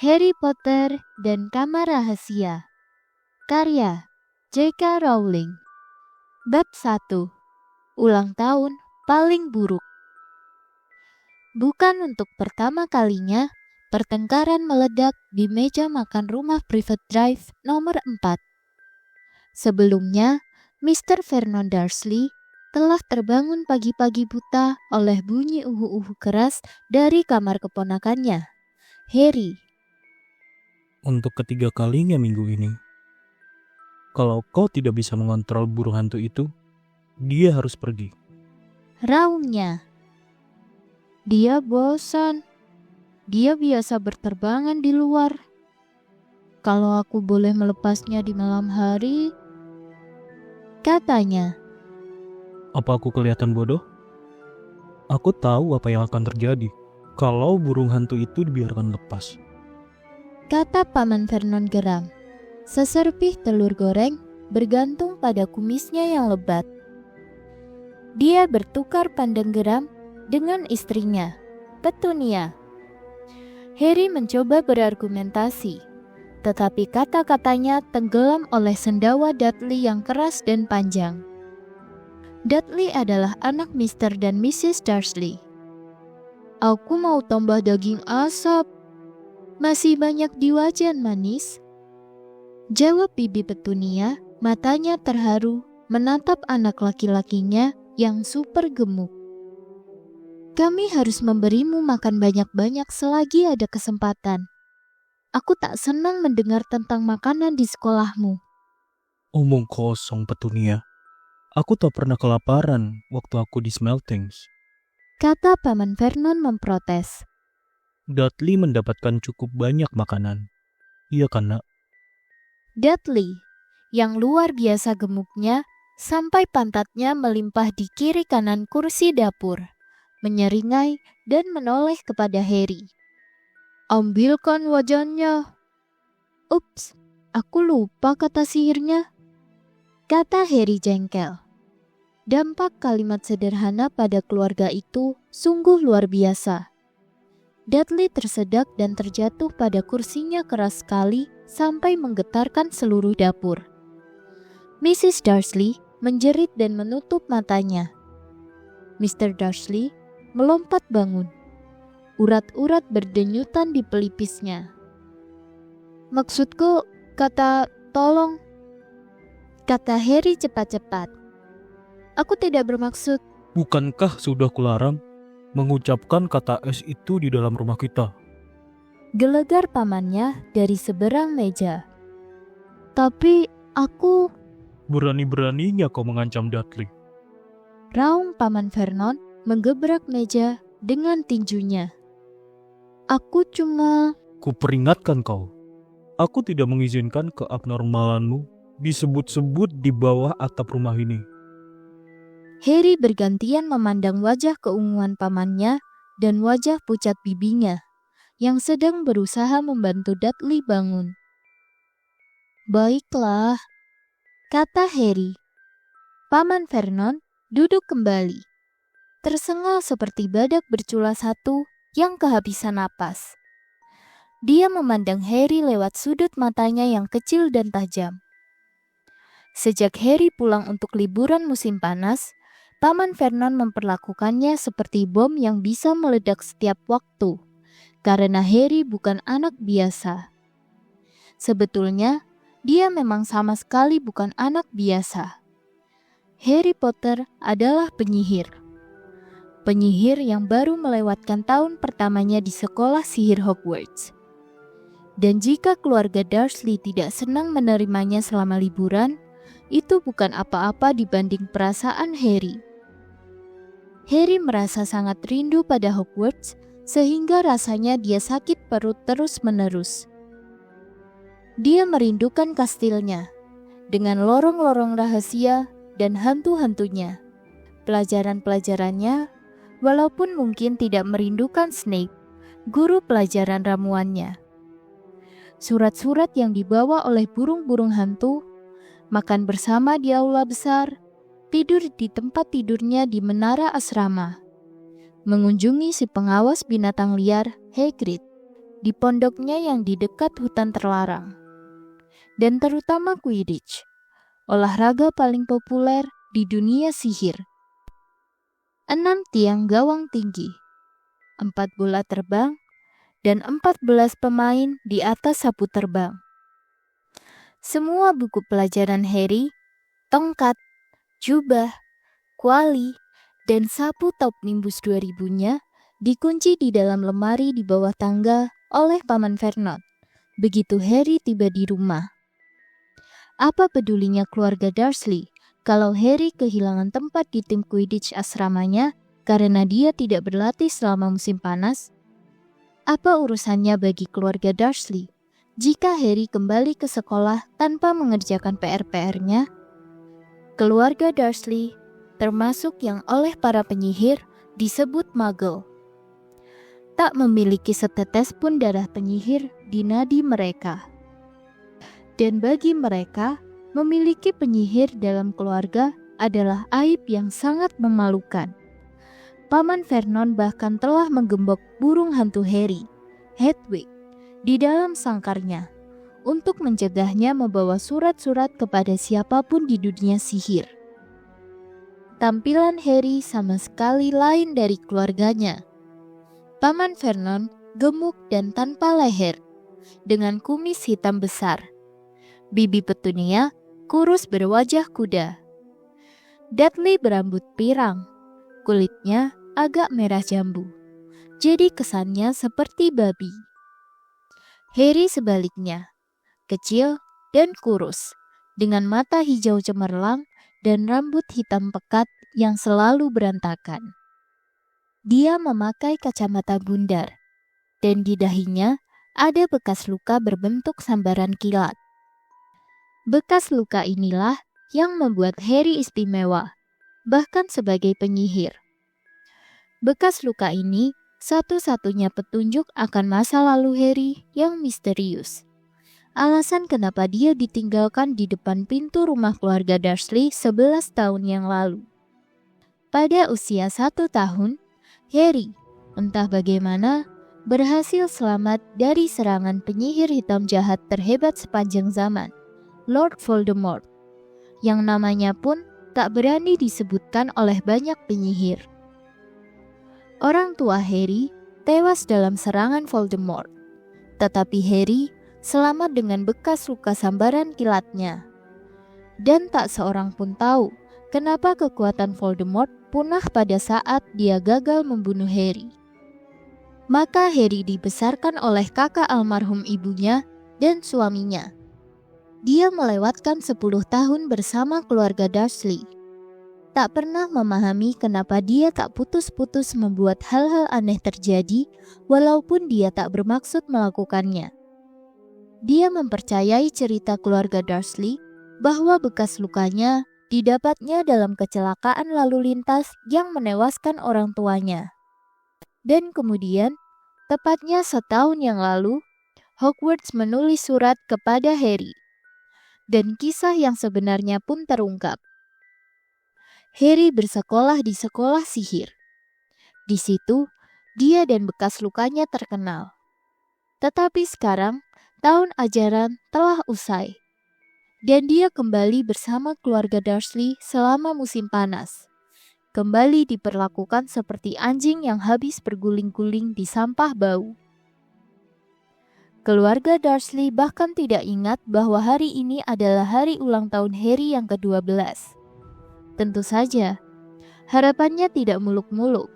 Harry Potter dan Kamar Rahasia. Karya J.K. Rowling. Bab 1. Ulang tahun paling buruk. Bukan untuk pertama kalinya, pertengkaran meledak di meja makan rumah Private Drive nomor 4. Sebelumnya, Mr. Vernon Dursley telah terbangun pagi-pagi buta oleh bunyi uhu-uhu keras dari kamar keponakannya, Harry. Untuk ketiga kalinya minggu ini. Kalau kau tidak bisa mengontrol burung hantu itu, dia harus pergi. Raungnya. Dia bosan. Dia biasa berterbangan di luar. Kalau aku boleh melepasnya di malam hari, katanya. Apa aku kelihatan bodoh? Aku tahu apa yang akan terjadi kalau burung hantu itu dibiarkan lepas. Kata Paman Vernon geram. Seserpih telur goreng bergantung pada kumisnya yang lebat. Dia bertukar pandang geram dengan istrinya, Petunia. Harry mencoba berargumentasi, tetapi kata-katanya tenggelam oleh sendawa Dudley yang keras dan panjang. Dudley adalah anak Mr. dan Mrs. Dursley. Aku mau tambah daging asap. Masih banyak di wajan, manis. Jawab Bibi Petunia, matanya terharu menatap anak laki-lakinya yang super gemuk. Kami harus memberimu makan banyak-banyak selagi ada kesempatan. Aku tak senang mendengar tentang makanan di sekolahmu. Omong kosong, Petunia. Aku tak pernah kelaparan waktu aku di Smeltings. Kata Paman Vernon memprotes. Dudley mendapatkan cukup banyak makanan. Iya kan, Nak? Dudley, yang luar biasa gemuknya, sampai pantatnya melimpah di kiri kanan kursi dapur, menyeringai dan menoleh kepada Harry. Ambilkan wajannya. Ups, aku lupa kata sihirnya. Kata Harry jengkel. Dampak kalimat sederhana pada keluarga itu sungguh luar biasa. Dudley tersedak dan terjatuh pada kursinya keras sekali sampai menggetarkan seluruh dapur. Mrs. Dursley menjerit dan menutup matanya. Mr. Dursley melompat bangun. Urat-urat berdenyutan di pelipisnya. Maksudku, kata tolong. Kata Harry cepat-cepat. Aku tidak bermaksud. Bukankah sudah kularang mengucapkan kata S itu di dalam rumah kita? Gelegar pamannya dari seberang meja. Tapi aku... Berani-beraninya kau mengancam Dudley. Raung Paman Vernon menggebrak meja dengan tinjunya. Aku cuma... Kuperingatkan kau. Aku tidak mengizinkan keabnormalanmu disebut-sebut di bawah atap rumah ini. Harry bergantian memandang wajah keunguan pamannya dan wajah pucat bibinya yang sedang berusaha membantu Dudley bangun. Baiklah, kata Harry. Paman Vernon duduk kembali, tersengal seperti badak bercula satu yang kehabisan napas. Dia memandang Harry lewat sudut matanya yang kecil dan tajam. Sejak Harry pulang untuk liburan musim panas, Paman Vernon memperlakukannya seperti bom yang bisa meledak setiap waktu, karena Harry bukan anak biasa. Sebetulnya, dia memang sama sekali bukan anak biasa. Harry Potter adalah penyihir. Penyihir yang baru melewatkan tahun pertamanya di sekolah sihir Hogwarts. Dan jika keluarga Dursley tidak senang menerimanya selama liburan, itu bukan apa-apa dibanding perasaan Harry. Harry merasa sangat rindu pada Hogwarts sehingga rasanya dia sakit perut terus-menerus. Dia merindukan kastilnya dengan lorong-lorong rahasia dan hantu-hantunya. Pelajaran-pelajarannya, walaupun mungkin tidak merindukan Snape, guru pelajaran ramuannya. Surat-surat yang dibawa oleh burung-burung hantu, makan bersama di aula besar, tidur di tempat tidurnya di menara asrama, mengunjungi si pengawas binatang liar, Hagrid, di pondoknya yang di dekat hutan terlarang. Dan terutama Quidditch, olahraga paling populer di dunia sihir. 6 tiang gawang tinggi, 4 bola terbang, dan 14 pemain di atas sapu terbang. Semua buku pelajaran Harry, tongkat, jubah, kuali, dan sapu top Nimbus 2000-nya dikunci di dalam lemari di bawah tangga oleh Paman Vernon. Begitu Harry tiba di rumah. Apa pedulinya keluarga Dursley kalau Harry kehilangan tempat di tim Quidditch asramanya karena dia tidak berlatih selama musim panas? Apa urusannya bagi keluarga Dursley jika Harry kembali ke sekolah tanpa mengerjakan PR-PR-nya? Keluarga Dursley termasuk yang oleh para penyihir disebut Muggle. Tak memiliki setetes pun darah penyihir di nadi mereka. Dan bagi mereka, memiliki penyihir dalam keluarga adalah aib yang sangat memalukan. Paman Vernon bahkan telah menggembok burung hantu Harry, Hedwig, di dalam sangkarnya untuk mencegahnya membawa surat-surat kepada siapapun di dunia sihir. Tampilan Harry sama sekali lain dari keluarganya. Paman Vernon gemuk dan tanpa leher, dengan kumis hitam besar. Bibi Petunia kurus berwajah kuda. Dudley berambut pirang, kulitnya agak merah jambu, jadi kesannya seperti babi. Harry sebaliknya, kecil dan kurus, dengan mata hijau cemerlang dan rambut hitam pekat yang selalu berantakan. Dia memakai kacamata bundar, dan di dahinya ada bekas luka berbentuk sambaran kilat. Bekas luka inilah yang membuat Harry istimewa, bahkan sebagai penyihir. Bekas luka ini satu-satunya petunjuk akan masa lalu Harry yang misterius. Alasan kenapa dia ditinggalkan di depan pintu rumah keluarga Dursley 11 tahun yang lalu. Pada usia 1 tahun, Harry, entah bagaimana, berhasil selamat dari serangan penyihir hitam jahat terhebat sepanjang zaman, Lord Voldemort, yang namanya pun tak berani disebutkan oleh banyak penyihir. Orang tua Harry tewas dalam serangan Voldemort, tetapi Harry selamat dengan bekas luka sambaran kilatnya. Dan tak seorang pun tahu kenapa kekuatan Voldemort punah pada saat dia gagal membunuh Harry. Maka Harry dibesarkan oleh kakak almarhum ibunya dan suaminya. Dia melewatkan 10 tahun bersama keluarga Dursley. Tak pernah memahami kenapa dia tak putus-putus membuat hal-hal aneh terjadi walaupun dia tak bermaksud melakukannya. Dia mempercayai cerita keluarga Dursley bahwa bekas lukanya didapatnya dalam kecelakaan lalu lintas yang menewaskan orang tuanya. Dan kemudian, tepatnya setahun yang lalu, Hogwarts menulis surat kepada Harry. Dan kisah yang sebenarnya pun terungkap. Harry bersekolah di sekolah sihir. Di situ, dia dan bekas lukanya terkenal. Tetapi sekarang, tahun ajaran telah usai. Dan dia kembali bersama keluarga Dursley selama musim panas. Kembali diperlakukan seperti anjing yang habis berguling-guling di sampah bau. Keluarga Dursley bahkan tidak ingat bahwa hari ini adalah hari ulang tahun Harry yang ke-12. Tentu saja, harapannya tidak muluk-muluk.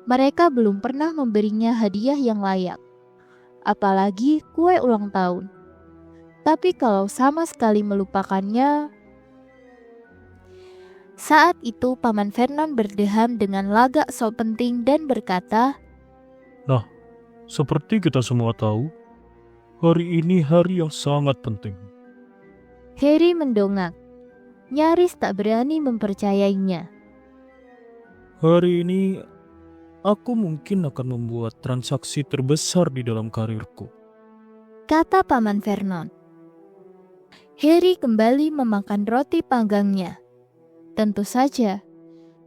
Mereka belum pernah memberinya hadiah yang layak, apalagi kue ulang tahun. Tapi kalau sama sekali melupakannya... Saat itu Paman Vernon berdeham dengan lagak sok penting dan berkata, Nah, seperti kita semua tahu, hari ini hari yang sangat penting. Harry mendongak, nyaris tak berani mempercayainya. Hari ini, aku mungkin akan membuat transaksi terbesar di dalam karirku, kata Paman Vernon. Harry kembali memakan roti panggangnya. Tentu saja,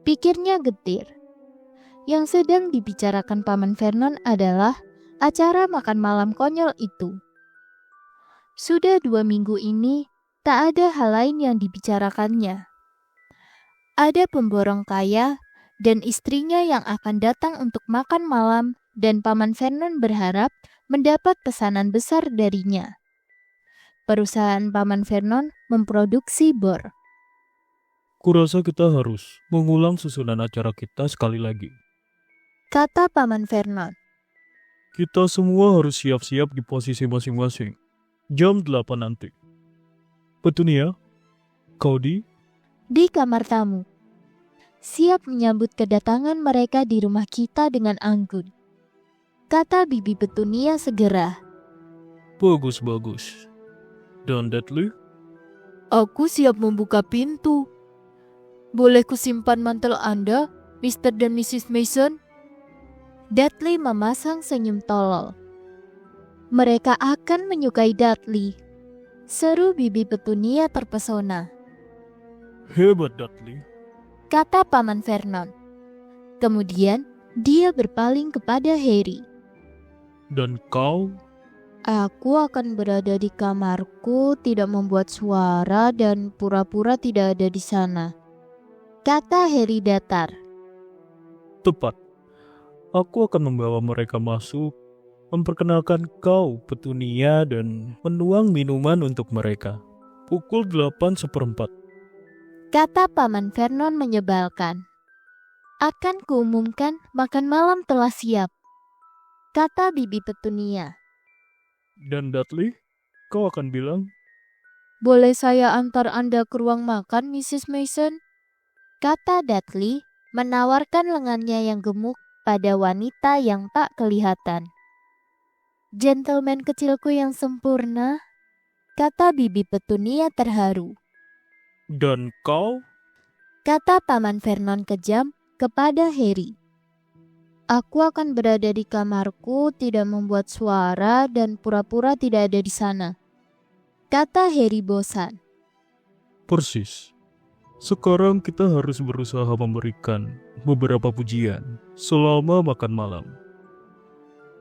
pikirnya getir. Yang sedang dibicarakan Paman Vernon adalah acara makan malam konyol itu. Sudah 2 minggu ini, tak ada hal lain yang dibicarakannya. Ada pemborong kaya dan istrinya yang akan datang untuk makan malam dan Paman Vernon berharap mendapat pesanan besar darinya. Perusahaan Paman Vernon memproduksi bor. Kurasa kita harus mengulang susunan acara kita sekali lagi. Kata Paman Vernon. Kita semua harus siap-siap di posisi masing-masing. Jam 8 nanti. Petunia, kau di kamar tamu. Siap menyambut kedatangan mereka di rumah kita dengan anggun. Kata Bibi Petunia segera. Bagus. Dan Dudley? Aku siap membuka pintu. Boleh kusimpan mantel Anda, Mr. dan Mrs. Mason? Dudley memasang senyum tolol. Mereka akan menyukai Dudley. Seru Bibi Petunia terpesona. Hebat Dudley. Kata Paman Vernon. Kemudian dia berpaling kepada Harry. Dan kau? Aku akan berada di kamarku, tidak membuat suara dan pura-pura tidak ada di sana. Kata Harry datar. Tepat. Aku akan membawa mereka masuk, memperkenalkan kau, Petunia, dan menuang minuman untuk mereka. Pukul 8:15. Kata Paman Vernon menyebalkan. Akan kuumumkan makan malam telah siap. Kata Bibi Petunia. Dan Dudley, kau akan bilang, Boleh saya antar Anda ke ruang makan, Mrs. Mason? Kata Dudley menawarkan lengannya yang gemuk pada wanita yang tak kelihatan. Gentleman kecilku yang sempurna, kata Bibi Petunia terharu. dan kau? Kata Paman Vernon kejam kepada Harry. Aku akan berada di kamarku, tidak membuat suara dan pura-pura tidak ada di sana. Kata Harry bosan. Persis. Sekarang kita harus berusaha memberikan beberapa pujian selama makan malam.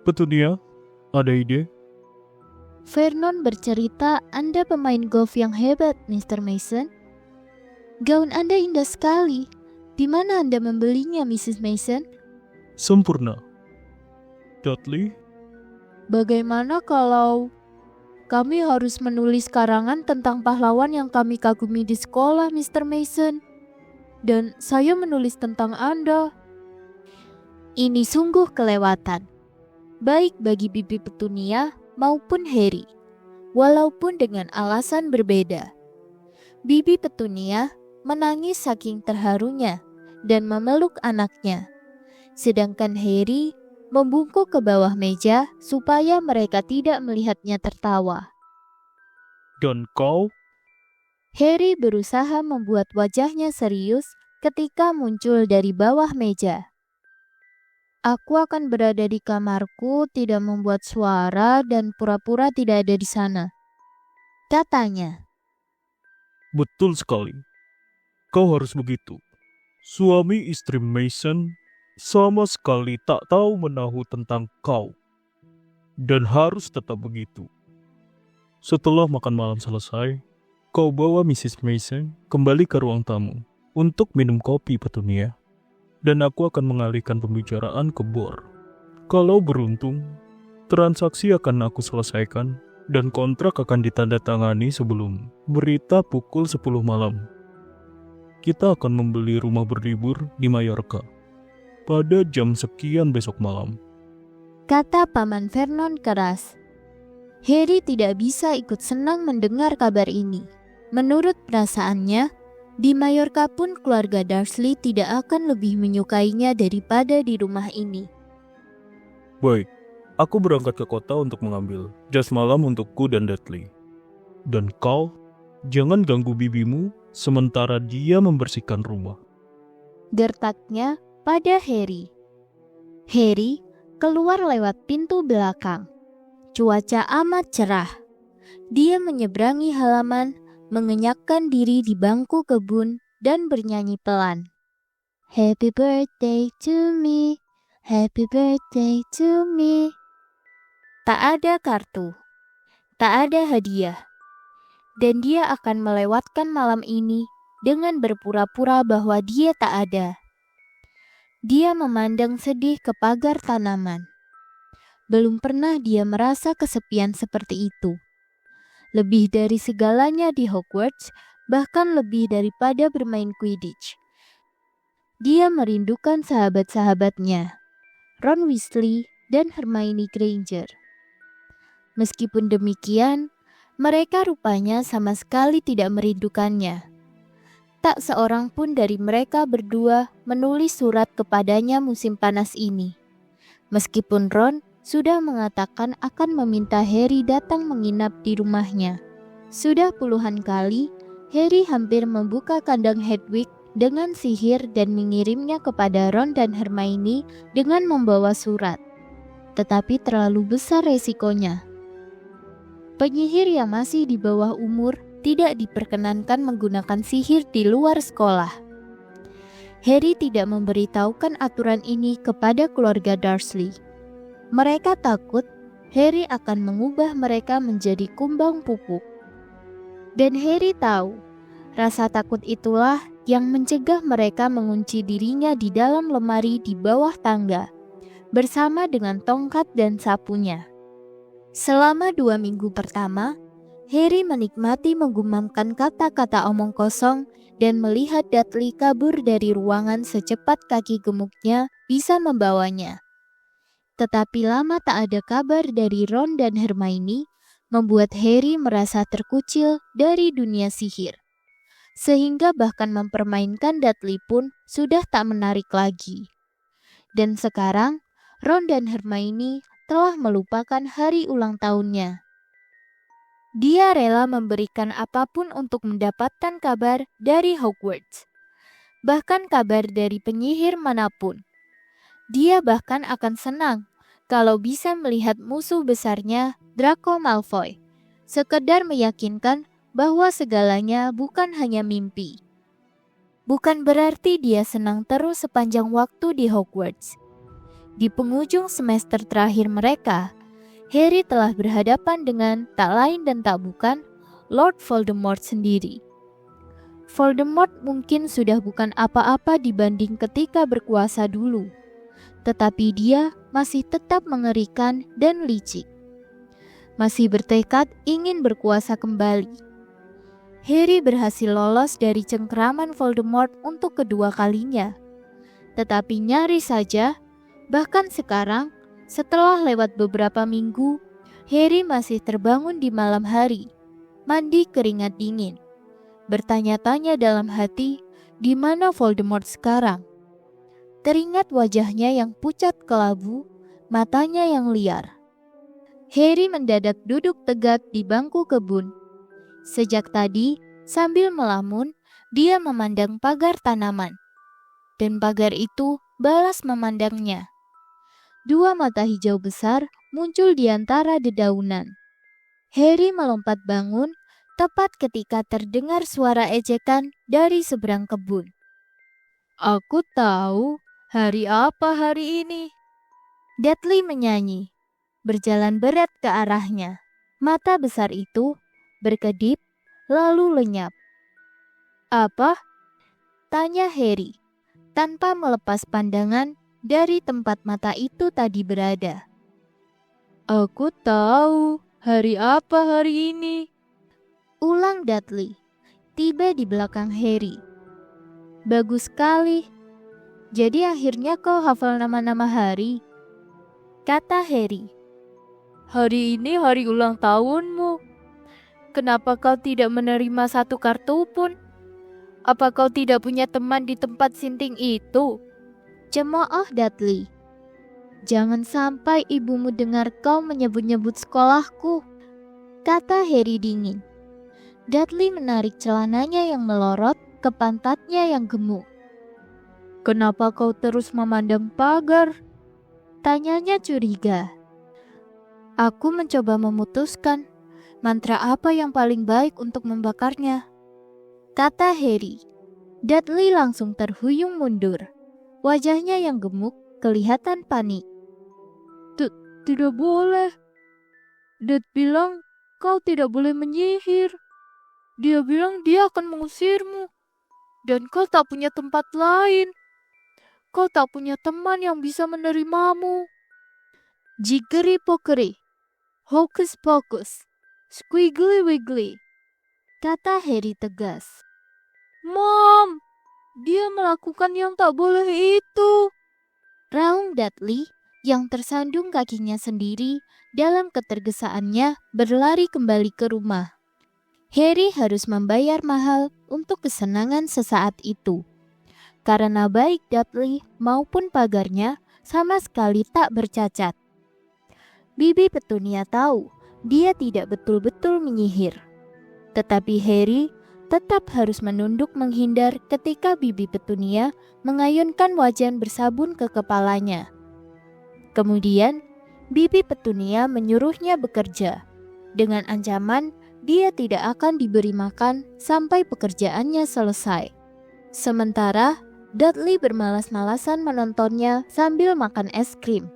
Petunia, ada ide? Vernon bercerita, Anda pemain golf yang hebat, Mr. Mason. Gaun Anda indah sekali. Di mana Anda membelinya, Mrs. Mason? Sempurna. Dudley, Bagaimana kalau kami harus menulis karangan tentang pahlawan yang kami kagumi di sekolah, Mr. Mason? Dan saya menulis tentang Anda. Ini sungguh kelewatan. Baik bagi Bibi Petunia maupun Harry. Walaupun dengan alasan berbeda. Bibi Petunia menangis saking terharunya dan memeluk anaknya. Sedangkan Harry membungkuk ke bawah meja supaya mereka tidak melihatnya tertawa. dan kau? Harry berusaha membuat wajahnya serius ketika muncul dari bawah meja. Aku akan berada di kamarku, tidak membuat suara dan pura-pura tidak ada di sana. Katanya. Betul sekali. Kau harus begitu. Suami istri Mason sama sekali tak tahu menahu tentang kau. Dan harus tetap begitu. Setelah makan malam selesai, kau bawa Mrs. Mason kembali ke ruang tamu untuk minum kopi, Petunia. Dan aku akan mengalihkan pembicaraan ke bor. Kalau beruntung, transaksi akan aku selesaikan dan kontrak akan ditandatangani sebelum berita pukul 10 malam. Kita akan membeli rumah berlibur di Mallorca pada jam sekian besok malam. Kata Paman Vernon keras. Harry tidak bisa ikut senang mendengar kabar ini. Menurut perasaannya, di Mallorca pun keluarga Dursley tidak akan lebih menyukainya daripada di rumah ini. Baik, aku berangkat ke kota untuk mengambil jas malam untukku dan Dudley. Dan kau, jangan ganggu bibimu sementara dia membersihkan rumah. Gertaknya pada Harry. Harry keluar lewat pintu belakang. Cuaca amat cerah. Dia menyeberangi halaman, mengenyakkan diri di bangku kebun dan bernyanyi pelan. Happy birthday to me, happy birthday to me. Tak ada kartu, tak ada hadiah, dan dia akan melewatkan malam ini dengan berpura-pura bahwa dia tak ada. Dia memandang sedih ke pagar tanaman. Belum pernah dia merasa kesepian seperti itu. Lebih dari segalanya di Hogwarts, bahkan lebih daripada bermain Quidditch. Dia merindukan sahabat-sahabatnya, Ron Weasley dan Hermione Granger. Meskipun demikian, mereka rupanya sama sekali tidak merindukannya. Tak seorang pun dari mereka berdua menulis surat kepadanya musim panas ini. Meskipun Ron sudah mengatakan akan meminta Harry datang menginap di rumahnya. Sudah puluhan kali, Harry hampir membuka kandang Hedwig dengan sihir dan mengirimnya kepada Ron dan Hermione dengan membawa surat. Tetapi terlalu besar resikonya. Penyihir yang masih di bawah umur tidak diperkenankan menggunakan sihir di luar sekolah. Harry tidak memberitahukan aturan ini kepada keluarga Dursley. Mereka takut Harry akan mengubah mereka menjadi kumbang pupuk. Dan Harry tahu, rasa takut itulah yang mencegah mereka mengunci dirinya di dalam lemari di bawah tangga, bersama dengan tongkat dan sapunya. Selama 2 minggu pertama, Harry menikmati menggumamkan kata-kata omong kosong dan melihat Dudley kabur dari ruangan secepat kaki gemuknya bisa membawanya. Tetapi lama tak ada kabar dari Ron dan Hermione, membuat Harry merasa terkucil dari dunia sihir. Sehingga bahkan mempermainkan Dudley pun sudah tak menarik lagi. Dan sekarang, Ron dan Hermione telah melupakan hari ulang tahunnya. Dia rela memberikan apapun untuk mendapatkan kabar dari Hogwarts. Bahkan kabar dari penyihir manapun. Dia bahkan akan senang kalau bisa melihat musuh besarnya, Draco Malfoy. Sekedar meyakinkan bahwa segalanya bukan hanya mimpi. Bukan berarti dia senang terus sepanjang waktu di Hogwarts. Di penghujung semester terakhir mereka, Harry telah berhadapan dengan tak lain dan tak bukan Lord Voldemort sendiri. Voldemort mungkin sudah bukan apa-apa dibanding ketika berkuasa dulu, tetapi dia masih tetap mengerikan dan licik. Masih bertekad ingin berkuasa kembali. Harry berhasil lolos dari cengkeraman Voldemort untuk kedua kalinya. Tetapi nyaris saja, bahkan sekarang, setelah lewat beberapa minggu, Harry masih terbangun di malam hari, mandi keringat dingin, bertanya-tanya dalam hati, di mana Voldemort sekarang? Teringat wajahnya yang pucat kelabu, matanya yang liar. Harry mendadak duduk tegak di bangku kebun. Sejak tadi, sambil melamun, dia memandang pagar tanaman. Dan pagar itu balas memandangnya. 2 mata hijau besar muncul di antara dedaunan. Harry melompat bangun tepat ketika terdengar suara ejekan dari seberang kebun. "Aku tahu hari apa hari ini," Dudley menyanyi, berjalan berat ke arahnya. Mata besar itu berkedip lalu lenyap. "Apa?" tanya Harry, tanpa melepas pandangan dari tempat mata itu tadi berada. "Aku tahu hari apa hari ini," ulang Dudley, tiba di belakang Harry. "Bagus sekali. Jadi akhirnya kau hafal nama-nama hari," kata Harry. "Hari ini hari ulang tahunmu. Kenapa kau tidak menerima satu kartu pun? Apa kau tidak punya teman di tempat sinting itu?" Cemooh Dudley. "Jangan sampai ibumu dengar kau menyebut-nyebut sekolahku," kata Harry dingin. Dudley menarik celananya yang melorot ke pantatnya yang gemuk. "Kenapa kau terus memandang pagar?" tanyanya curiga. "Aku mencoba memutuskan mantra apa yang paling baik untuk membakarnya," kata Harry. Dudley langsung terhuyung mundur. Wajahnya yang gemuk kelihatan panik. Tidak boleh," Dad bilang kau tidak boleh menyihir. Dia bilang dia akan mengusirmu. Dan kau tak punya tempat lain. Kau tak punya teman yang bisa menerimamu. Jiggery pokery, hocus pocus, squiggly wiggly, kata Harry tegas. Mom, dia melakukan yang tak boleh itu. Raung Dudley yang tersandung kakinya sendiri dalam ketergesaannya berlari kembali ke rumah. Harry harus membayar mahal untuk kesenangan sesaat itu. Karena baik Dudley maupun pagarnya sama sekali tak bercacat. Bibi Petunia tahu dia tidak betul-betul menyihir. Tetapi Harry tetap harus menunduk menghindar ketika Bibi Petunia mengayunkan wajan bersabun ke kepalanya. Kemudian, Bibi Petunia menyuruhnya bekerja, dengan ancaman dia tidak akan diberi makan sampai pekerjaannya selesai. Sementara, Dudley bermalas-malasan menontonnya sambil makan es krim.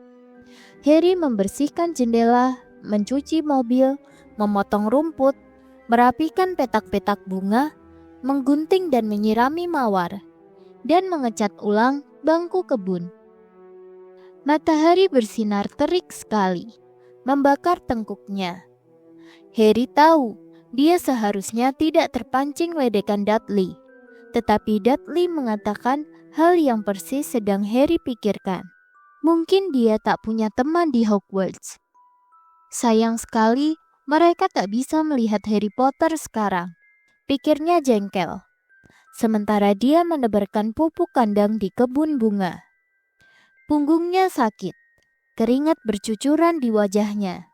Harry membersihkan jendela, mencuci mobil, memotong rumput, merapikan petak-petak bunga, menggunting dan menyirami mawar, dan mengecat ulang bangku kebun. Matahari bersinar terik sekali, membakar tengkuknya. Harry tahu dia seharusnya tidak terpancing ledekan Dudley, tetapi Dudley mengatakan hal yang persis sedang Harry pikirkan. Mungkin dia tak punya teman di Hogwarts. Sayang sekali mereka tak bisa melihat Harry Potter sekarang, pikirnya jengkel. Sementara dia menebarkan pupuk kandang di kebun bunga. Punggungnya sakit, keringat bercucuran di wajahnya.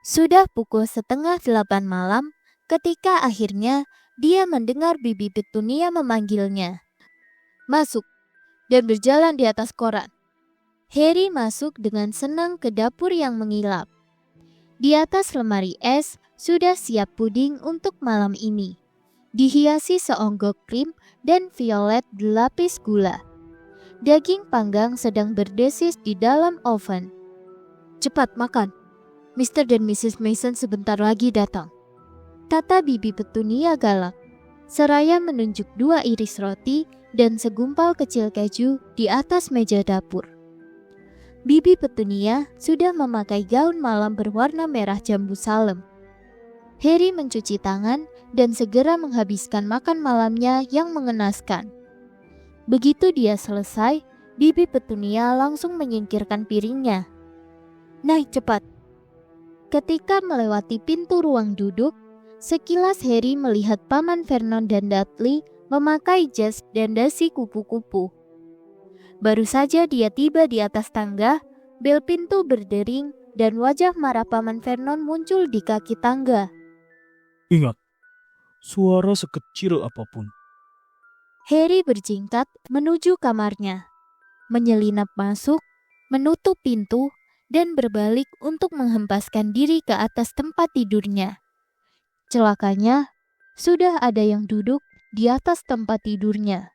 Sudah pukul 7:30 malam ketika akhirnya dia mendengar Bibi Petunia memanggilnya. Masuk, dan berjalan di atas koran. Harry masuk dengan senang ke dapur yang mengilap. Di atas lemari es sudah siap puding untuk malam ini, dihiasi seonggok krim dan violet dilapis gula. Daging panggang sedang berdesis di dalam oven. Cepat makan, Mr. dan Mrs. Mason sebentar lagi datang, kata Bibi Petunia galak, seraya menunjuk 2 iris roti dan segumpal kecil keju di atas meja dapur. Bibi Petunia sudah memakai gaun malam berwarna merah jambu salem. Harry mencuci tangan dan segera menghabiskan makan malamnya yang mengenaskan. Begitu dia selesai, Bibi Petunia langsung menyingkirkan piringnya. Naik cepat. Ketika melewati pintu ruang duduk, sekilas Harry melihat Paman Vernon dan Dudley memakai jas dan dasi kupu-kupu. Baru saja dia tiba di atas tangga, bel pintu berdering dan wajah marah Paman Vernon muncul di kaki tangga. Ingat, suara sekecil apapun. Harry berjingkat menuju kamarnya, menyelinap masuk, menutup pintu, dan berbalik untuk menghempaskan diri ke atas tempat tidurnya. Celakanya, sudah ada yang duduk di atas tempat tidurnya.